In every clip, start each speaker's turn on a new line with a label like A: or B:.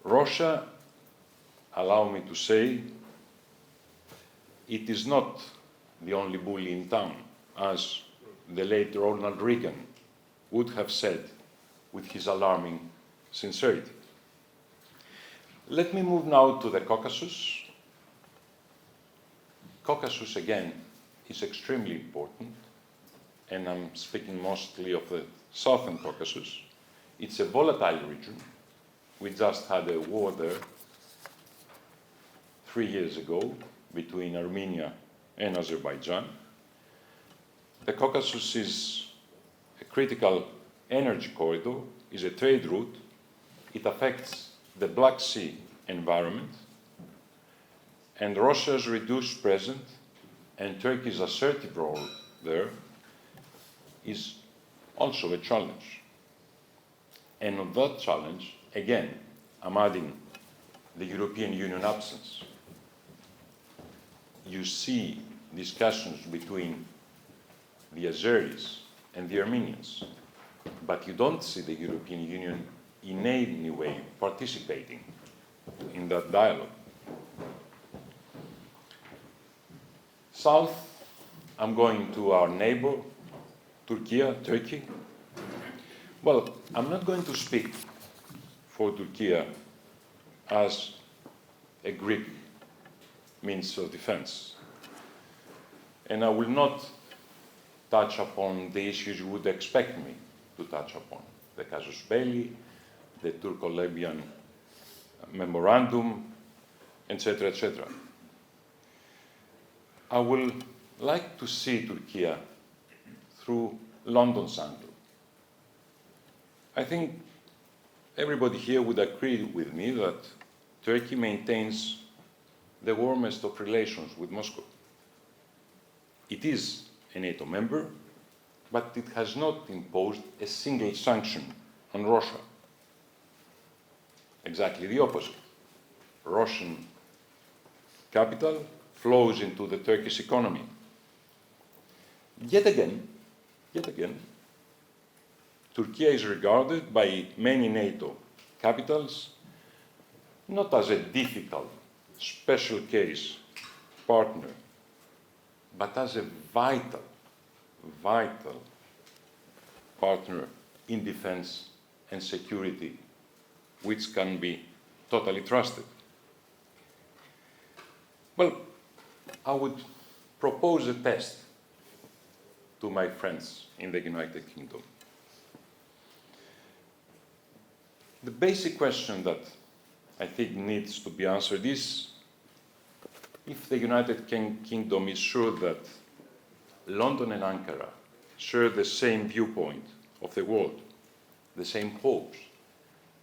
A: Russia, allow me to say, it is not the only bully in town, as the late Ronald Reagan would have said with his alarming sincerity. Let me move now to the Caucasus. Caucasus, again, is extremely important, and I'm speaking mostly of the southern Caucasus. It's a volatile region. We just had a war there 3 years ago between Armenia and Azerbaijan. The Caucasus is a critical energy corridor, is a trade route. It affects the Black Sea environment, and Russia's reduced presence and Turkey's assertive role there is also a challenge. And on that challenge, again, I'm adding the European Union absence. You see discussions between the Azeris and the Armenians, but you don't see the European Union in any way participating in that dialogue. South, I'm going to our neighbor, Turkey. Well, I'm not going to speak for Turkey as a Greek means of defense. And I will not touch upon the issues you would expect me to touch upon. The casus belli, the Turco-Libyan memorandum, etc., etc. I will like to see Turkey through London's angle. I think everybody here would agree with me that Turkey maintains the warmest of relations with Moscow. It is a NATO member, but it has not imposed a single sanction on Russia. Exactly the opposite. Russian capital flows into the Turkish economy. Yet again, Turkey is regarded by many NATO capitals not as a difficult, special case partner, but as a vital partner in defense and security, which can be totally trusted. Well, I would propose a test to my friends in the United Kingdom. The basic question that I think needs to be answered is if the United Kingdom is sure that London and Ankara share the same viewpoint of the world, the same hopes,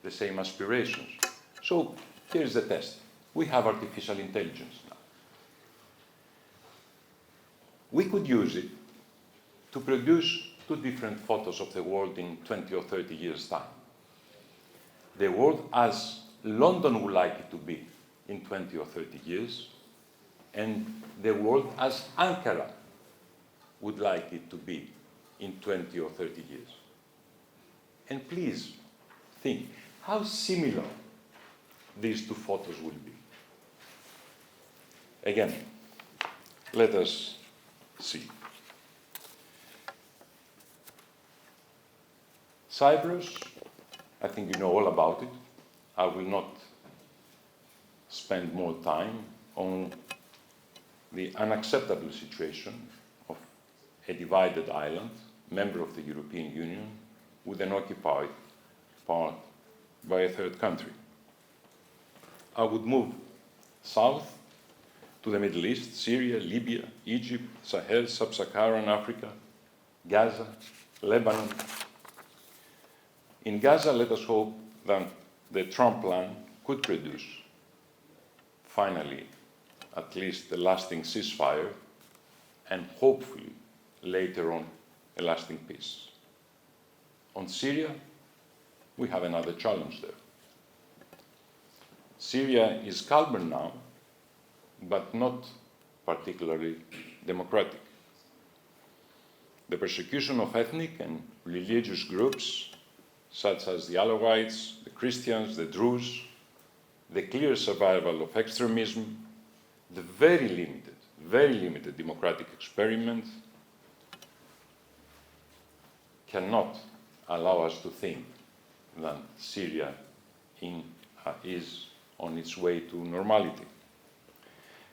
A: the same aspirations. So here's the test. We have artificial intelligence now. We could use it to produce two different photos of the world in 20 or 30 years' time. The world as London would like it to be in 20 or 30 years, and the world as Ankara would like it to be in 20 or 30 years. And please think how similar these two photos will be. Again, let us see. Cyprus, I think you know all about it. I will not spend more time on the unacceptable situation of a divided island, member of the European Union, with an occupied part by a third country. I would move south to the Middle East, Syria, Libya, Egypt, Sahel, Sub-Saharan Africa, Gaza, Lebanon. In Gaza, let us hope that the Trump plan could produce, finally, at least a lasting ceasefire, and hopefully, later on, a lasting peace. On Syria, we have another challenge there. Syria is calmer now, but not particularly democratic. The persecution of ethnic and religious groups, such as the Alawites, the Christians, the Druze, the clear survival of extremism, the very limited democratic experiment cannot allow us to think that Syria is on its way to normality.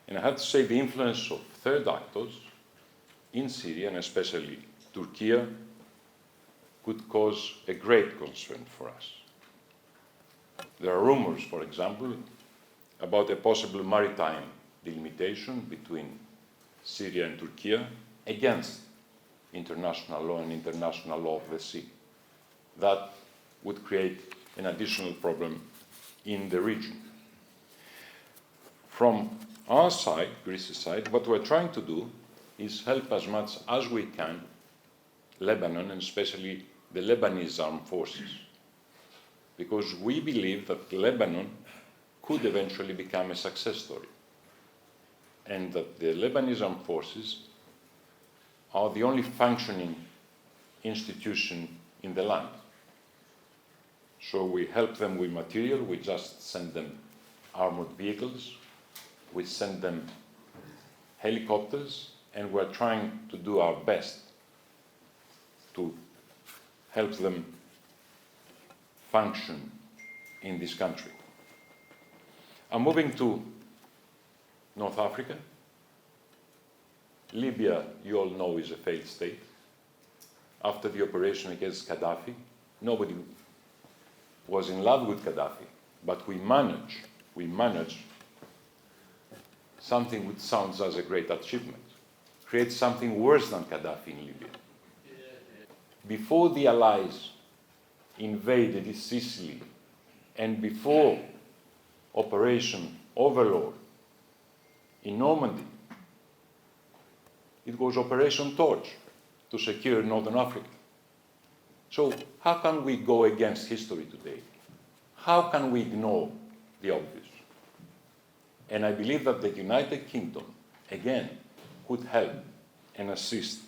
A: And I have to say the influence of third actors in Syria, and especially Turkey, could cause a great concern for us. There are rumors, for example, about a possible maritime delimitation between Syria and Turkey against international law and international law of the sea. That would create an additional problem in the region. From our side, Greece's side, what we're trying to do is help as much as we can Lebanon, and especially the Lebanese armed forces, because we believe that Lebanon could eventually become a success story, and that the Lebanese armed forces are the only functioning institution in the land. So we help them with material, we just send them armored vehicles, we send them helicopters, and we're trying to do our best to help them function in this country. I'm moving to North Africa. Libya, you all know, is a failed state. After the operation against Gaddafi, nobody was in love with Gaddafi, but we managed something which sounds as a great achievement, create something worse than Gaddafi in Libya. Before the Allies invaded Sicily, and before Operation Overlord in Normandy, it was Operation Torch to secure Northern Africa. So how can we go against history today? How can we ignore the obvious? And I believe that the United Kingdom, again, could help and assist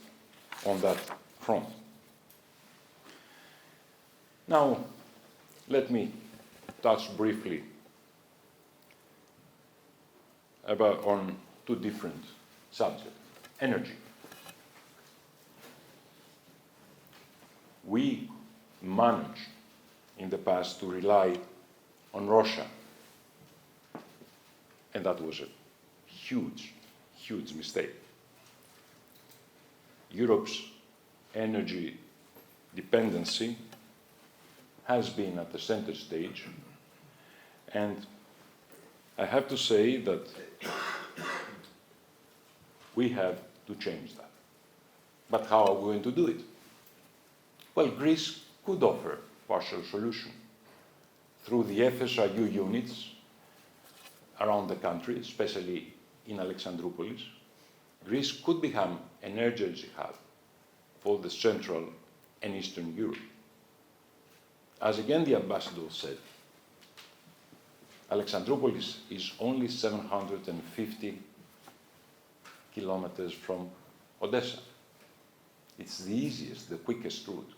A: on that front. Now, let me touch briefly on two different subjects. Energy. We managed in the past to rely on Russia, and that was a huge, huge mistake. Europe's energy dependency has been at the center stage, and I have to say that we have to change that. But how are we going to do it? Well, Greece could offer partial solution through the FSRU units around the country, especially in Alexandroupolis. Greece could become an energy hub for the Central and Eastern Europe. As again the ambassador said, Alexandroupolis is only 750 kilometers from Odessa. It's the easiest, the quickest route.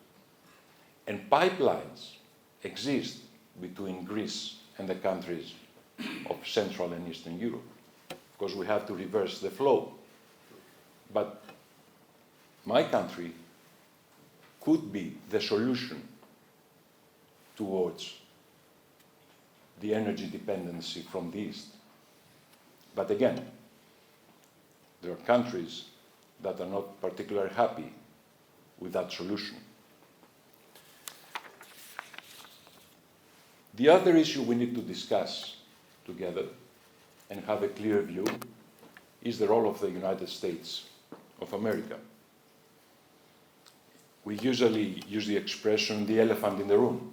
A: And pipelines exist between Greece and the countries of Central and Eastern Europe, because we have to reverse the flow. But my country could be the solution towards the energy dependency from the East. But again, there are countries that are not particularly happy with that solution. The other issue we need to discuss together and have a clear view is the role of the United States of America. We usually use the expression, the elephant in the room.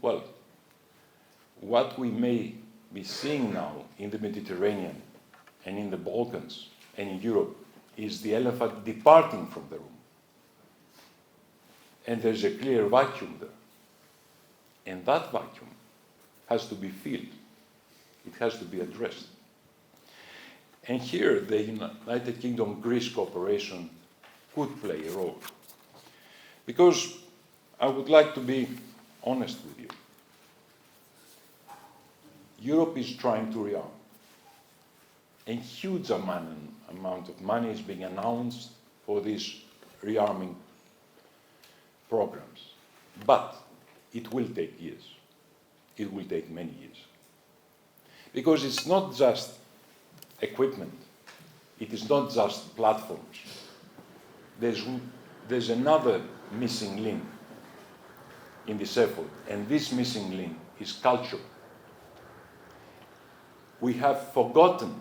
A: Well, what we may be seeing now in the Mediterranean and in the Balkans and in Europe is the elephant departing from the room. And there's a clear vacuum there. And that vacuum has to be filled. It has to be addressed. And here, the United Kingdom-Greece cooperation could play a role. Because I would like to be honest with you. Europe is trying to rearm. A huge amount of money is being announced for these rearming programs. But it will take years. It will take many years. Because it's not just equipment. It is not just platforms. There's another missing link in this effort, and this missing link is culture. We have forgotten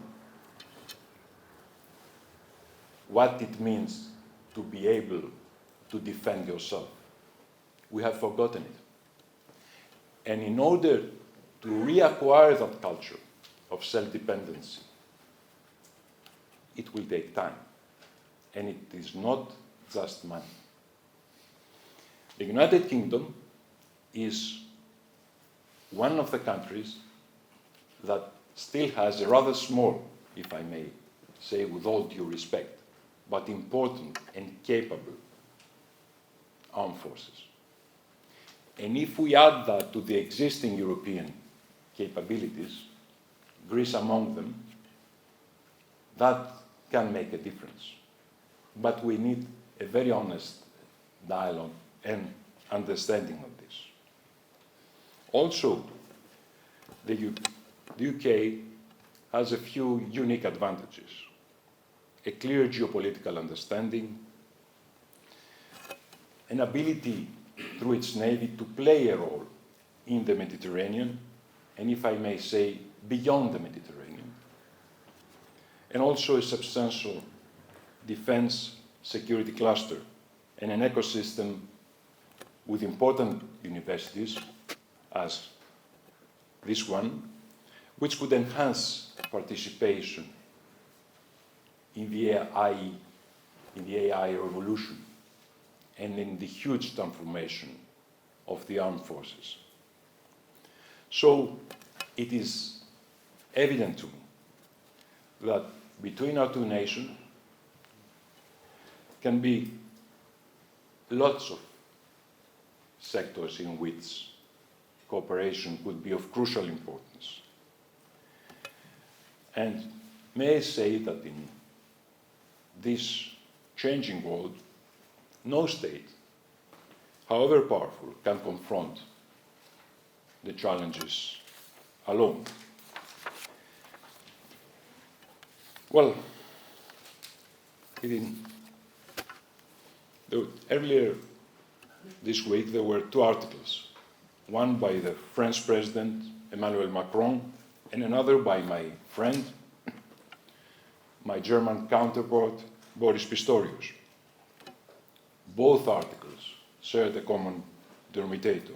A: what it means to be able to defend yourself. We have forgotten it. And in order to reacquire that culture of self-dependency, it will take time. And it is not just money. The United Kingdom is one of the countries that still has a rather small, if I may say with all due respect, but important and capable armed forces. And if we add that to the existing European capabilities, Greece among them, that can make a difference. But we need a very honest dialogue and understanding of this. Also, the UK has a few unique advantages. A clear geopolitical understanding, an ability through its navy to play a role in the Mediterranean, and if I may say, beyond the Mediterranean, and also a substantial defense security cluster and an ecosystem with important universities, as this one, which could enhance participation in the AI revolution and in the huge transformation of the armed forces. So it is evident to me that between our two nations can be lots of sectors in which cooperation could be of crucial importance. And may I say that in this changing world, no state, however powerful, can confront the challenges alone. Well, earlier this week there were two articles, one by the French President Emmanuel Macron and another by my friend, my German counterpart, Boris Pistorius. Both articles shared a common denominator,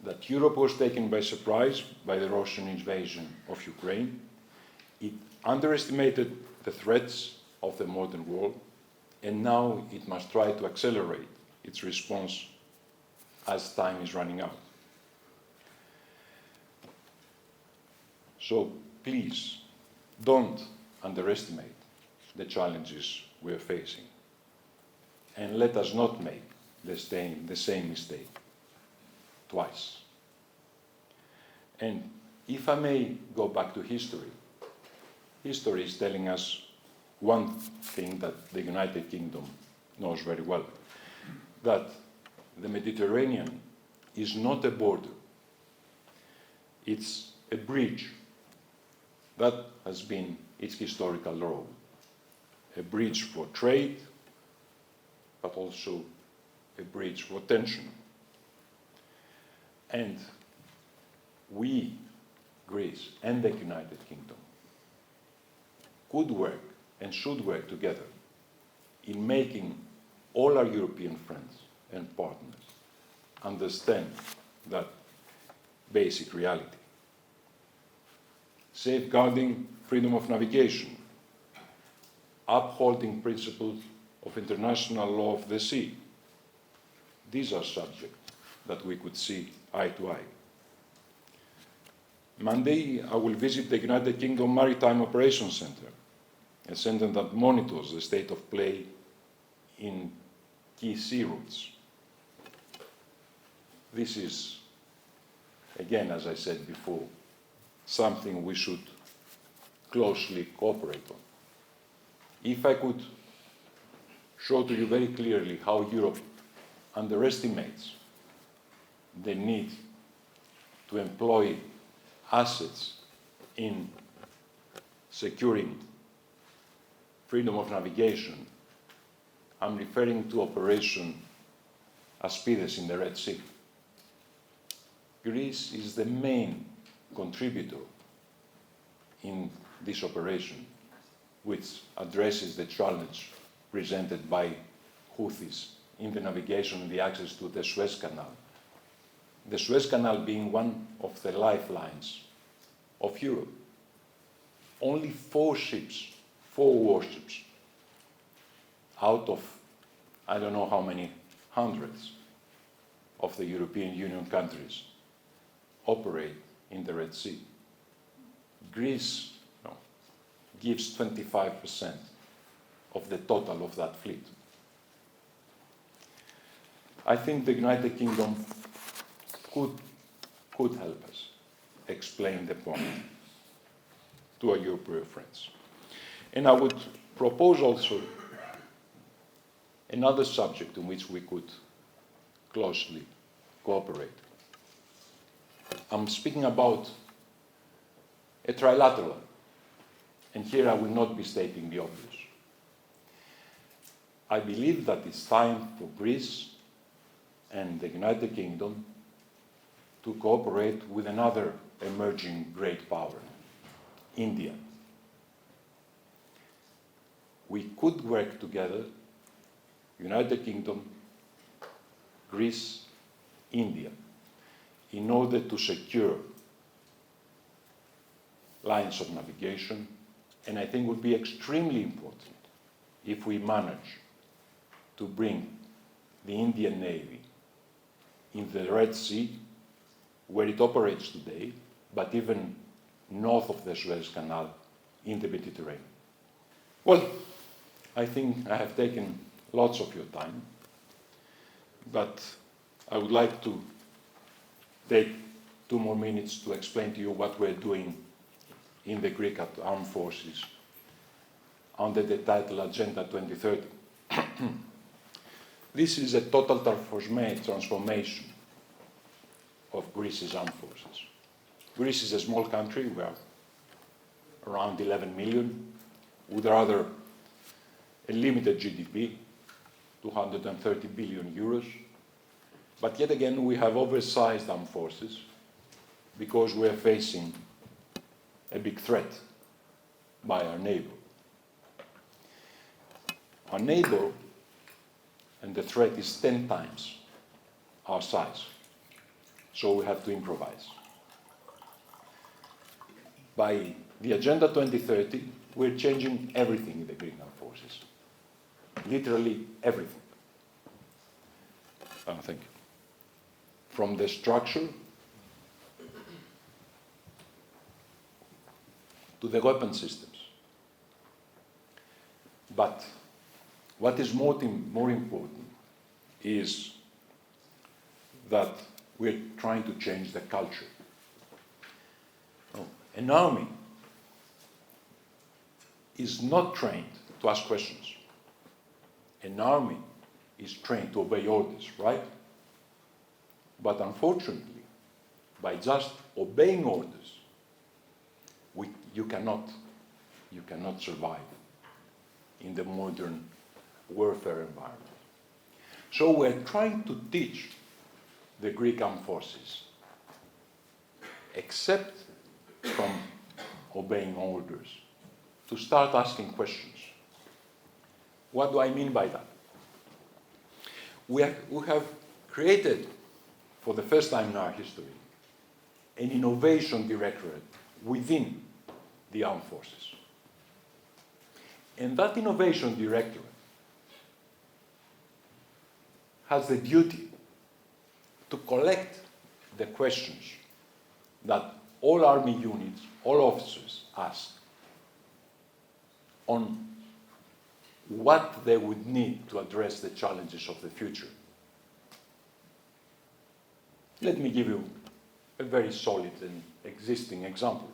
A: that Europe was taken by surprise by the Russian invasion of Ukraine. It underestimated the threats of the modern world, and now it must try to accelerate its response as time is running out. So please, don't underestimate the challenges we are facing. And let us not make the same mistake twice. And if I may go back to history, history is telling us one thing that the United Kingdom knows very well, that the Mediterranean is not a border. It's a bridge. That has been its historical role. A bridge for trade, but also a bridge for tension. And we, Greece and the United Kingdom, could work and should work together in making all our European friends and partners understand that basic reality. Safeguarding freedom of navigation, upholding principles of international law of the sea. These are subjects that we could see eye to eye. Monday, I will visit the United Kingdom Maritime Operations Centre, a centre that monitors the state of play in key sea routes. This is, again, as I said before, something we should closely cooperate on. If I could show to you very clearly how Europe underestimates the need to employ assets in securing freedom of navigation, I'm referring to Operation Aspides in the Red Sea. Greece is the main contributor in this operation, which addresses the challenge presented by Houthis in the navigation and the access to the Suez Canal. The Suez Canal being one of the lifelines of Europe. Only 4 warships, out of I don't know how many hundreds of the European Union countries operate in the Red Sea. Greece gives 25% of the total of that fleet. I think the United Kingdom could help us explain the point to our European friends. And I would propose also another subject in which we could closely cooperate. I'm speaking about a trilateral, and here I will not be stating the obvious. I believe that it's time for Greece and the United Kingdom to cooperate with another emerging great power, India. We could work together, United Kingdom, Greece, India, in order to secure lines of navigation, and I think it would be extremely important if we manage to bring the Indian Navy in the Red Sea, where it operates today, but even north of the Suez Canal in the Mediterranean. Well, I think I have taken lots of your time, but I would like to take 2 more minutes to explain to you what we're doing in the Greek Armed Forces under the title Agenda 2030. This is a total transformation of Greece's armed forces. Greece is a small country. We are around 11 million, with rather a limited GDP, 230 billion euros. But yet again, we have oversized armed forces because we are facing a big threat by our neighbor. Our neighbor, and the threat is 10 times our size. So we have to improvise. By the Agenda 2030, we're changing everything in the Greek armed forces. Literally everything. Thank you. From the structure to the weapon systems. But what is more important is that we're trying to change the culture. An army is not trained to ask questions. An army is trained to obey orders, right? But unfortunately, by just obeying orders, you cannot survive in the modern warfare environment. So we're trying to teach the Greek armed forces, except from obeying orders, to start asking questions. What do I mean by that? We have created, for the first time in our history, an innovation directorate within the armed forces. And that innovation directorate has the duty to collect the questions that all army units, all officers ask on what they would need to address the challenges of the future. Let me give you a very solid and existing example.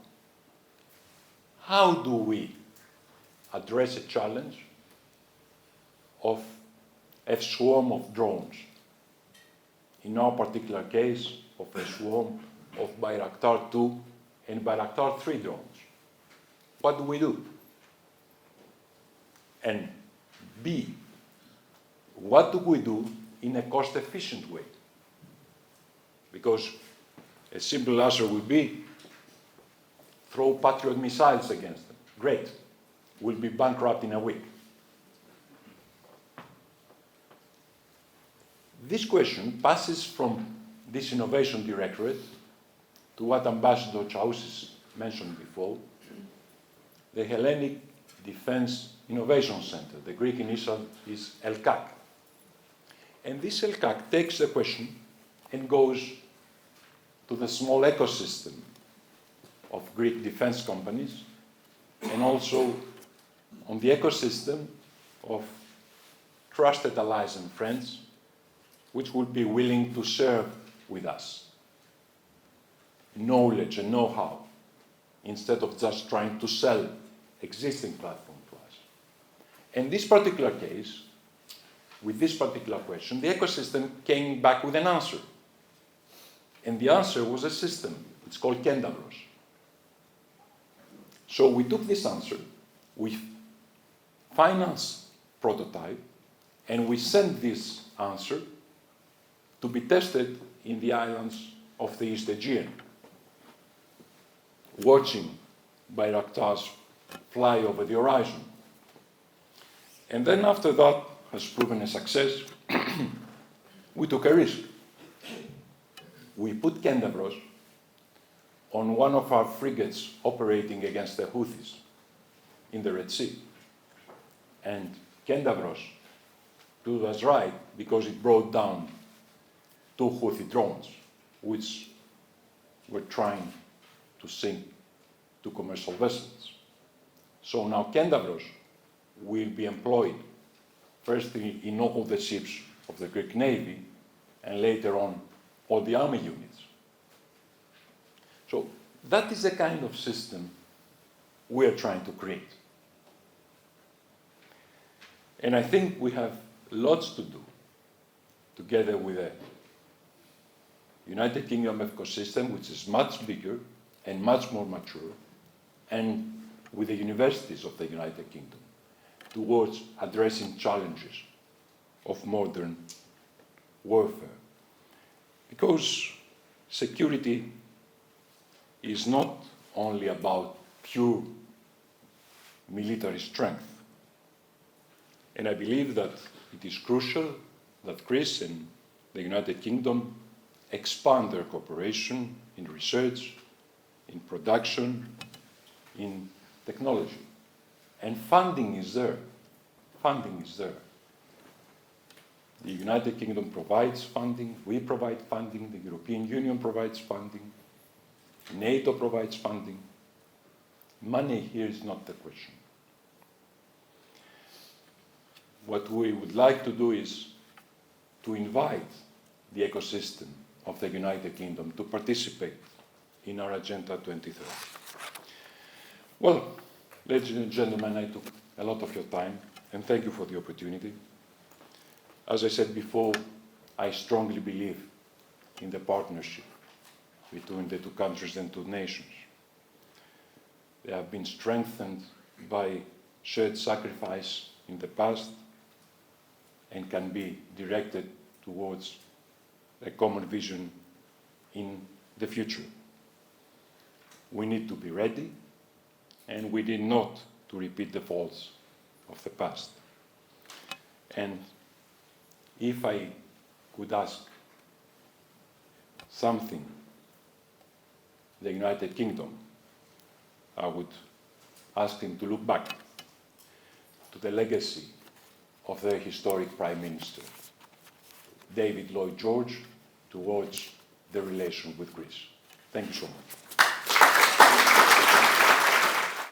A: How do we address a challenge of a swarm of drones? In our particular case, of a swarm of Bayraktar 2 and Bayraktar 3 drones. What do we do? And B, what do we do in a cost-efficient way? Because a simple answer would be, throw Patriot missiles against them. Great. We'll be bankrupt in a week. This question passes from this Innovation Directorate to what Ambassador Chaousis mentioned before, the Hellenic Defense Innovation Center. The Greek initial is ELKAK. And this ELKAK takes the question and goes to the small ecosystem of Greek defense companies, and also on the ecosystem of trusted allies and friends, which would be willing to serve with us knowledge and know-how, instead of just trying to sell existing platform to us. In this particular case, with this particular question, the ecosystem came back with an answer. And the answer was a system. It's called Kendavros. So we took this answer, we financed prototype, and we sent this answer to be tested in the islands of the East Aegean, watching Bayraktars fly over the horizon. And then after that has proven a success, we took a risk. We put Kendavros on one of our frigates operating against the Houthis in the Red Sea. And Kendavros proved us right because it brought down 2 Houthi drones, which were trying to sink 2 commercial vessels. So now Kendavros will be employed first in all the ships of the Greek Navy, and later on all the army units. So that is the kind of system we are trying to create. And I think we have lots to do together with the United Kingdom ecosystem, which is much bigger and much more mature, and with the universities of the United Kingdom, towards addressing challenges of modern warfare. Because security is not only about pure military strength. And I believe that it is crucial that Greece and the United Kingdom expand their cooperation in research, in production, in technology. And funding is there. Funding is there. The United Kingdom provides funding, we provide funding, the European Union provides funding, NATO provides funding. Money here is not the question. What we would like to do is to invite the ecosystem of the United Kingdom to participate in our Agenda 2030. Well, ladies and gentlemen, I took a lot of your time, and thank you for the opportunity. As I said before, I strongly believe in the partnership between the 2 countries and 2 nations. They have been strengthened by shared sacrifice in the past and can be directed towards a common vision in the future. We need to be ready, and we need not to repeat the faults of the past. And if I could ask something the United Kingdom, I would ask them to look back to the legacy of their historic Prime Minister, David Lloyd George, towards the relation with Greece. Thank you so much.